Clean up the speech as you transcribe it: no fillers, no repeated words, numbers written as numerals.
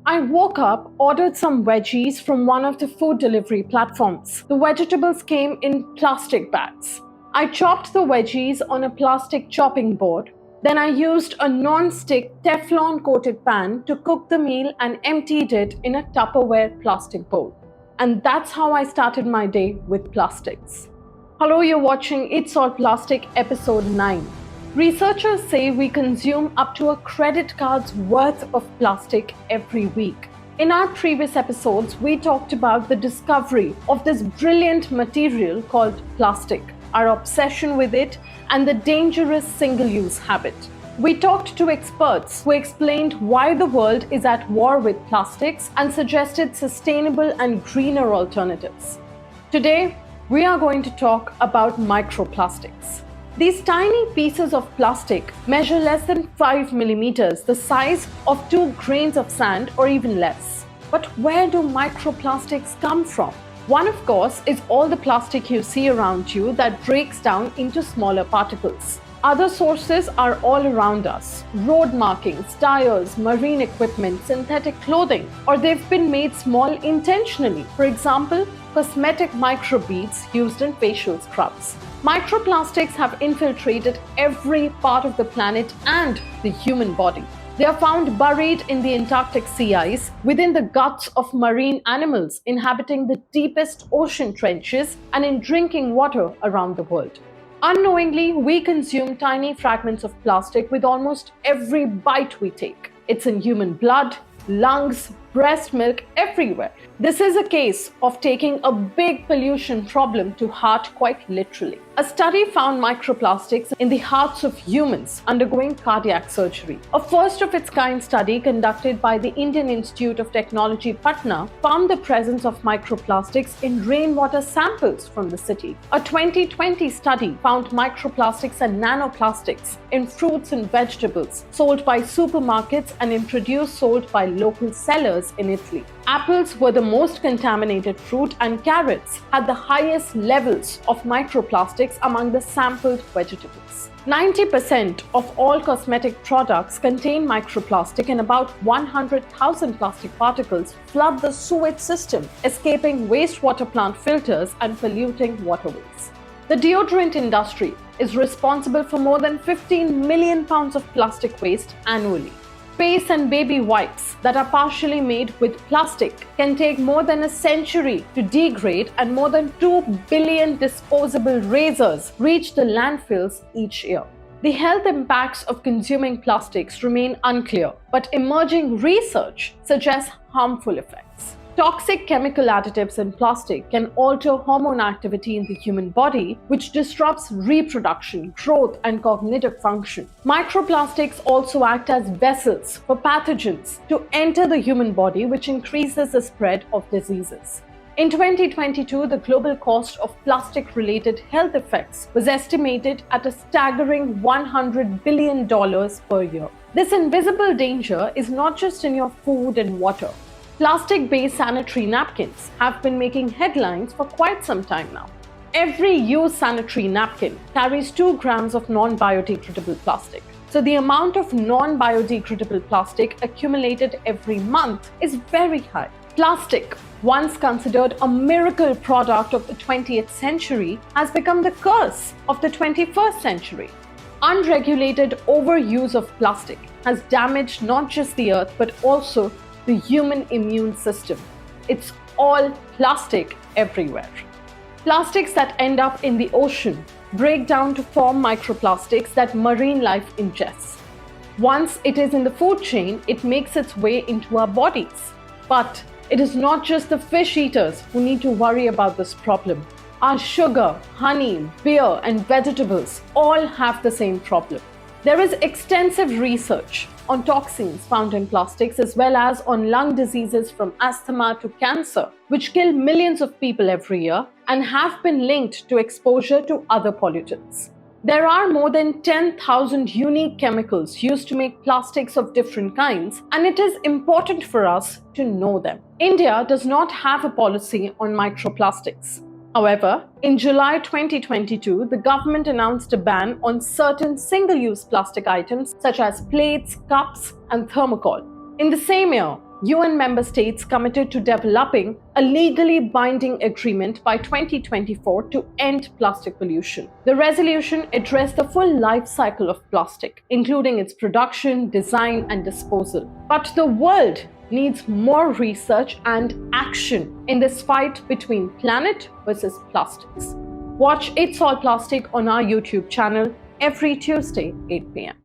I woke up, ordered some veggies from one of the food delivery platforms. The vegetables came in plastic bags. I chopped the veggies on a plastic chopping board. Then I used a non-stick Teflon coated pan to cook the meal and emptied it in a Tupperware plastic bowl. And that's how I started my day with plastics. Hello, you're watching It's All Plastic episode 9. Researchers say we consume up to a credit card's worth of plastic every week. In our previous episodes, we talked about the discovery of this brilliant material called plastic, our obsession with it, and the dangerous single-use habit. We talked to experts who explained why the world is at war with plastics and suggested sustainable and greener alternatives. Today, we are going to talk about microplastics. These tiny pieces of plastic measure less than 5 millimeters, the size of 2 grains of sand or even less. But where do microplastics come from? One, of course, is all the plastic you see around you that breaks down into smaller particles. Other sources are all around us: road markings, tires, marine equipment, synthetic clothing, or they've been made small intentionally. For example, cosmetic microbeads used in facial scrubs. Microplastics have infiltrated every part of the planet and the human body. They are found buried in the Antarctic sea ice, within the guts of marine animals inhabiting the deepest ocean trenches, and in drinking water around the world. Unknowingly, we consume tiny fragments of plastic with almost every bite we take. It's in human blood, lungs, breast milk, everywhere. This is a case of taking a big pollution problem to heart quite literally. A study found microplastics in the hearts of humans undergoing cardiac surgery. A first-of-its-kind study conducted by the Indian Institute of Technology, Patna, found the presence of microplastics in rainwater samples from the city. A 2020 study found microplastics and nanoplastics in fruits and vegetables sold by supermarkets and in produce sold by local sellers in Italy. Apples were the most contaminated fruit, and carrots had the highest levels of microplastics among the sampled vegetables. 90% of all cosmetic products contain microplastic, and about 100,000 plastic particles flood the sewage system, escaping wastewater plant filters and polluting waterways. The deodorant industry is responsible for more than 15 million pounds of plastic waste annually. Face and baby wipes that are partially made with plastic can take more than a century to degrade, and more than 2 billion disposable razors reach the landfills each year. The health impacts of consuming plastics remain unclear, but emerging research suggests harmful effects. Toxic chemical additives in plastic can alter hormone activity in the human body, which disrupts reproduction, growth, and cognitive function. Microplastics also act as vessels for pathogens to enter the human body, which increases the spread of diseases. In 2022, the global cost of plastic-related health effects was estimated at a staggering $100 billion per year. This invisible danger is not just in your food and water. Plastic-based sanitary napkins have been making headlines for quite some time now. Every used sanitary napkin carries 2 grams of non-biodegradable plastic. So the amount of non-biodegradable plastic accumulated every month is very high. Plastic, once considered a miracle product of the 20th century, has become the curse of the 21st century. Unregulated overuse of plastic has damaged not just the earth but also the human immune system. It's all plastic everywhere. Plastics that end up in the ocean break down to form microplastics that marine life ingests. Once it is in the food chain, it makes its way into our bodies. But it is not just the fish eaters who need to worry about this problem. Our sugar, honey, beer, and vegetables all have the same problem. There is extensive research on toxins found in plastics, as well as on lung diseases from asthma to cancer, which kill millions of people every year and have been linked to exposure to other pollutants. There are more than 10,000 unique chemicals used to make plastics of different kinds, and it is important for us to know them. India does not have a policy on microplastics. However, in July 2022, the government announced a ban on certain single-use plastic items such as plates, cups, and thermocol. In the same year, UN member states committed to developing a legally binding agreement by 2024 to end plastic pollution. The resolution addressed the full life cycle of plastic, including its production, design, and disposal. But the world needs more research and action in this fight between planet versus plastics. Watch It's All Plastic on our YouTube channel every Tuesday, 8 p.m.